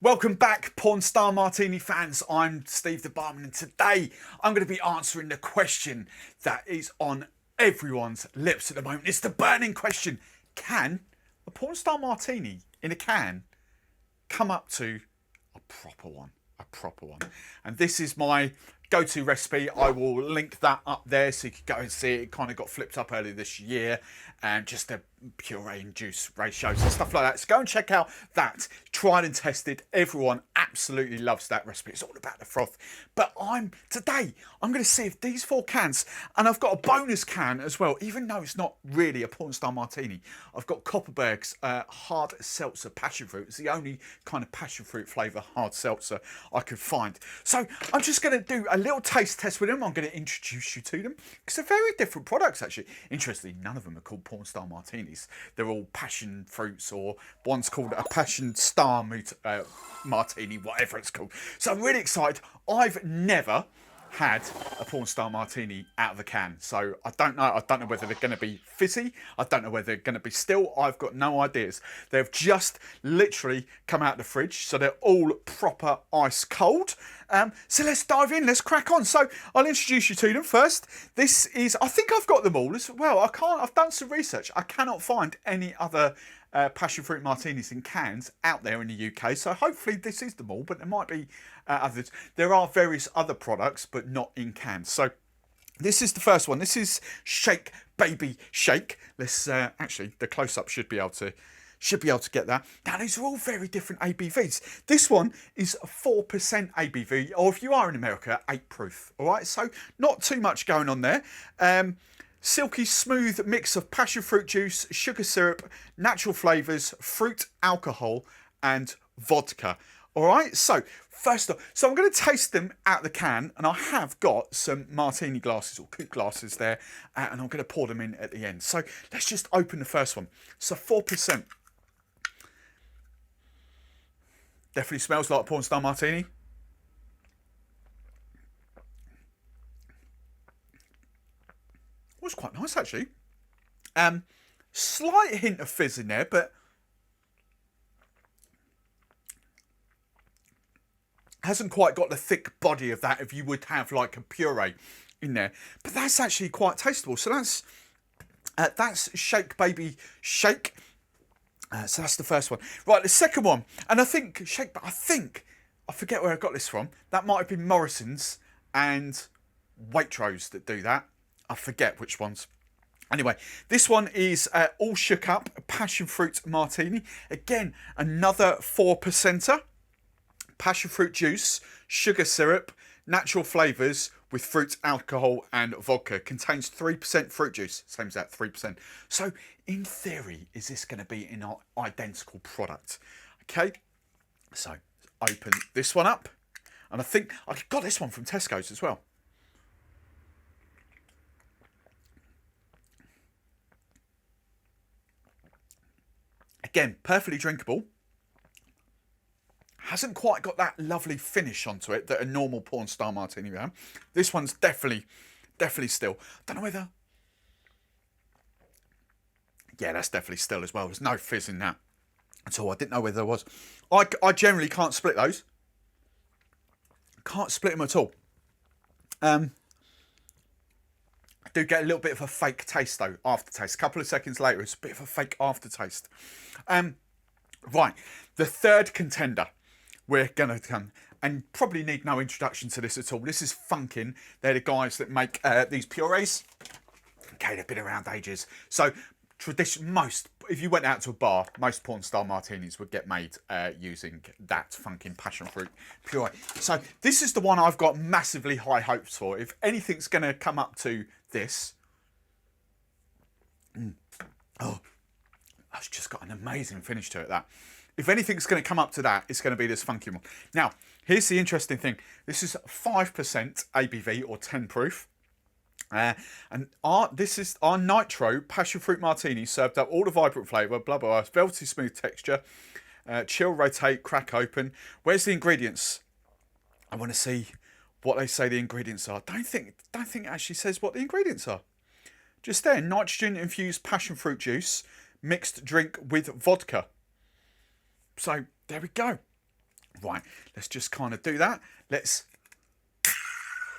Welcome back, Pornstar Martini fans. I'm Steve the Barman, and today I'm going to be answering the question that is on everyone's lips at the moment. It's the burning question: can a Pornstar Martini in a can come up to a proper one? A proper one. And this is my go-to recipe. I will link that up there so you can go and see it. It kind of got flipped up earlier this year, and just the puree and juice ratios and stuff like that. So go and check out that. Tried and tested. Everyone absolutely loves that recipe. It's all about the froth. But today I'm going to see if these 4 cans, and I've got a bonus can as well, even though it's not really a Pornstar Martini. I've got Kopparberg's hard seltzer passion fruit. It's the only kind of passion fruit flavour hard seltzer I could find. So I'm just going to do a little taste test with them. I'm going to introduce you to them because they're very different products, actually. Interestingly, none of them are called Pornstar Martinis. They're all passion fruits, or one's called a Passion Star Martini, whatever it's called. So I'm really excited. I've never had a Pornstar Martini out of a can, so I don't know whether they're going to be fizzy. I don't know whether they're going to be still. I've got no ideas. They've just literally come out of the fridge, so they're all proper ice cold. So let's dive in, let's crack on. So I'll introduce you to them first. This is, I think I've got them all as well. I've done some research. I cannot find any other passion fruit martinis in cans out there in the UK, so hopefully this is them all, but there might be others. There are various other products, but not in cans. So this is the first one. This is Shake Baby Shake. Let's actually, the close-up should be able to get that. Now, these are all very different ABVs. This one is 4% ABV, or if you are in America, 8 proof. All right, so not too much going on there. Silky smooth mix of passion fruit juice, sugar syrup, natural flavours, fruit, alcohol, and vodka. All right, so first off, I'm going to taste them out of the can, and I have got some martini glasses or coupe glasses there, and I'm going to pour them in at the end. So let's just open the first one. So 4%. Definitely smells like a Pornstar Martini. Was quite nice, actually. Slight hint of fizz in there, but hasn't quite got the thick body of that if you would have like a puree in there. But that's actually quite tasteable. So that's Shake Baby Shake. So that's the first one. Right, the second one, and I forget where I got this from. That might have been Morrison's and Waitrose that do that. I forget which ones. Anyway, this one is all shook up passion fruit martini. Again, another 4%er. Passion fruit juice, sugar syrup, natural flavours with fruit, alcohol, and vodka. Contains 3% fruit juice. Same as that, 3%. So, in theory, is this going to be an identical product? Okay, so open this one up. And I think I got this one from Tesco's as well. Again, perfectly drinkable. Hasn't quite got that lovely finish onto it that a normal Pornstar Martini would have. This one's definitely still. Don't know whether... Yeah, that's definitely still as well. There's no fizz in that at all. I didn't know whether there was. I generally can't split those. Can't split them at all. I do get a little bit of a fake taste though, aftertaste. A couple of seconds later, it's a bit of a fake aftertaste. Right, the third contender we're going to come, and probably need no introduction to this at all. This is Funkin. They're the guys that make these purees. Okay, they've been around ages. So if you went out to a bar, most Pornstar Martinis would get made using that Funkin passion fruit puree. So this is the one I've got massively high hopes for. If anything's going to come up to this, oh, that's just got an amazing finish to it, that. If anything's going to come up to that, it's going to be this Funkin one. Now, here's the interesting thing. This is 5% ABV, or 10 proof. This is our nitro passion fruit martini, served up all the vibrant flavour, blah, blah, blah, velvety smooth texture, chill, rotate, crack open. Where's the ingredients? I want to see what they say the ingredients are. Don't think it actually says what the ingredients are. Just there, nitrogen infused passion fruit juice, mixed drink with vodka. So there we go. Right, let's just kind of do that. Let's...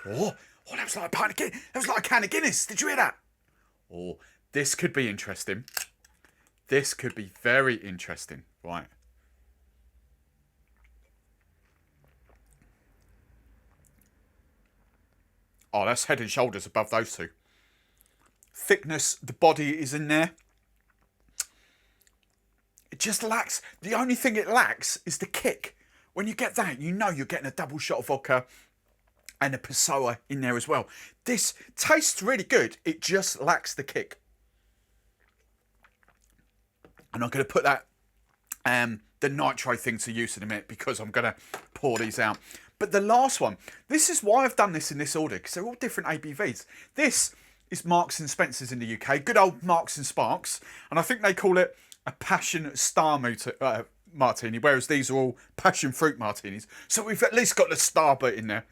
Oh, that was like a pint of Guinness. That was like a can of Guinness. Did you hear that? Oh, this could be interesting. This could be very interesting. Right. Oh, that's head and shoulders above those two. Thickness, the body is in there. It just lacks... The only thing it lacks is the kick. When you get that, you know you're getting a double shot of vodka and a Passoa in there as well. This tastes really good. It just lacks the kick. And I'm going to put that the nitro thing to use in a minute because I'm going to pour these out. But the last one, this is why I've done this in this order, because they're all different ABVs. This is Marks and Spencer's in the UK, good old Marks and Sparks, and I think they call it a Passion Star Martini, whereas these are all Passion Fruit Martinis. So we've at least got the star bit in there.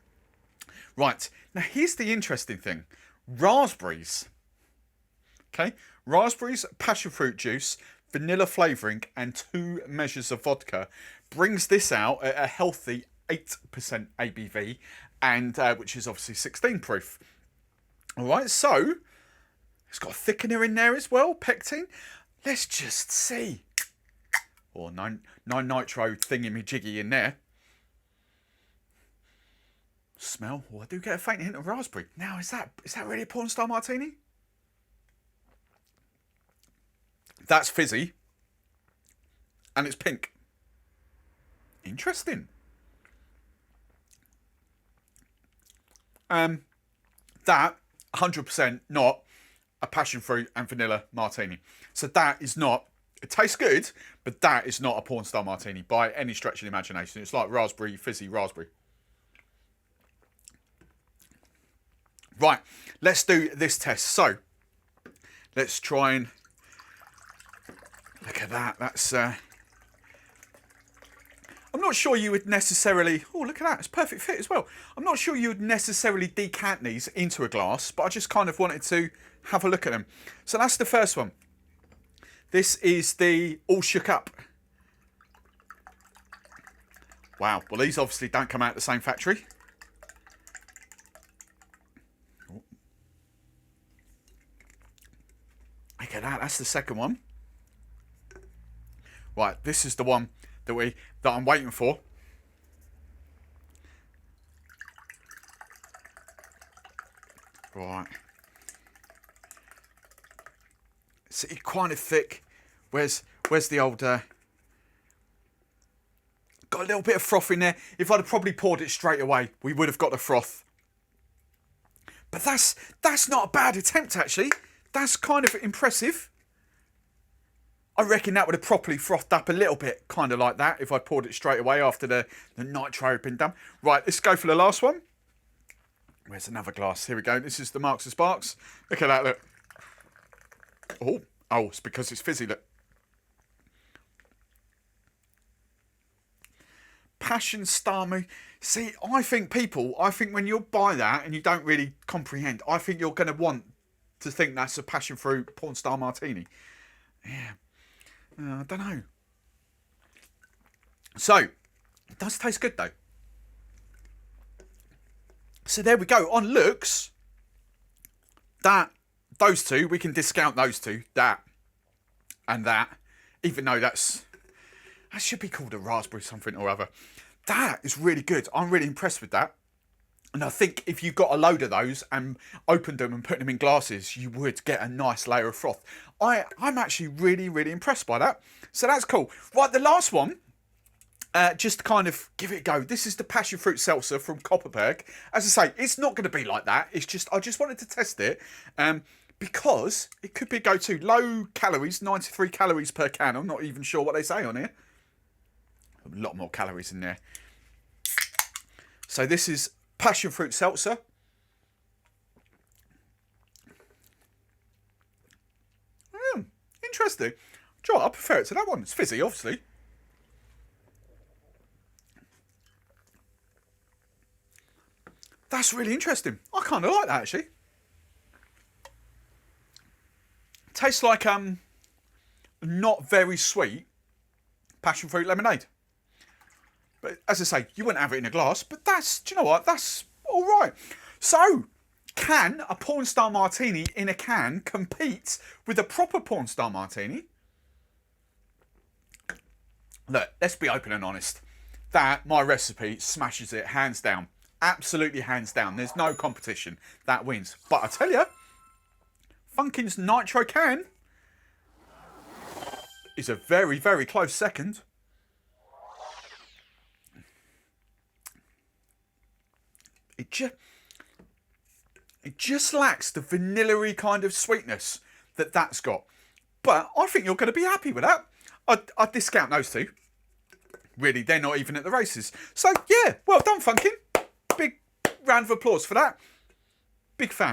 Right, now here's the interesting thing. Raspberries. Okay, raspberries, passion fruit juice, vanilla flavouring, and 2 measures of vodka brings this out at a healthy 8% ABV, and which is obviously 16 proof. All right, so it's got a thickener in there as well, pectin. Let's just see. Or no nitro thingy-majiggy in there. Smell. Oh, I do get a faint hint of raspberry. Now, is that really a Pornstar Martini? That's fizzy. And it's pink. Interesting. That 100% not a passion fruit and vanilla martini. So that is not... It tastes good, but that is not a Pornstar Martini by any stretch of the imagination. It's like raspberry, fizzy raspberry. Right, let's do this test. So, let's try and... Look at that. That's... I'm not sure you would necessarily... Oh, look at that. It's perfect fit as well. I'm not sure you would necessarily decant these into a glass, but I just kind of wanted to have a look at them. So that's the first one. This is the All Shook Up. Wow. Well, these obviously don't come out of the same factory. Look at that. That's the second one. Right. This is the one that I'm waiting for. Right. It's kind of thick. Where's the old... got a little bit of froth in there. If I'd have probably poured it straight away, we would have got the froth. But that's not a bad attempt, actually. That's kind of impressive. I reckon that would have properly frothed up a little bit, kind of like that, if I poured it straight away after the nitro had been done. Right, let's go for the last one. Where's another glass? Here we go. This is the Marks and Sparks. Look at that, look. Oh, it's because it's fizzy, look. Passion Star. See, I think when you buy that and you don't really comprehend, I think you're going to want to think that's a passion fruit Pornstar Martini. Yeah. I don't know. So, it does taste good though. So there we go. On looks, those two, we can discount those two. That and that. Even though that should be called a raspberry something or other. That is really good. I'm really impressed with that. And I think if you got a load of those and opened them and put them in glasses, you would get a nice layer of froth. I'm actually really, really impressed by that. So that's cool. Right, the last one, just to kind of give it a go. This is the Passion Fruit Seltzer from Kopparberg. As I say, it's not going to be like that. It's just, I just wanted to test it because it could be a go-to. Low calories, 93 calories per can. I'm not even sure what they say on here. A lot more calories in there. So this is Passion Fruit Seltzer. Interesting. Do you know what? I prefer it to that one. It's fizzy, obviously. That's really interesting. I kind of like that, actually. Tastes like not very sweet passion fruit lemonade. But as I say, you wouldn't have it in a glass, but that's, do you know what, that's all right. So, can a Pornstar Martini in a can compete with a proper Pornstar Martini? Look, let's be open and honest. That, my recipe, smashes it hands down. Absolutely hands down. There's no competition. That wins. But I tell you, Funkin's Nitro can is a very, very close second. It just lacks the vanilla-y kind of sweetness that that's got. But I think you're going to be happy with that. I'd discount those two. Really, they're not even at the races. So, yeah, well done, Funkin. Big round of applause for that. Big fan.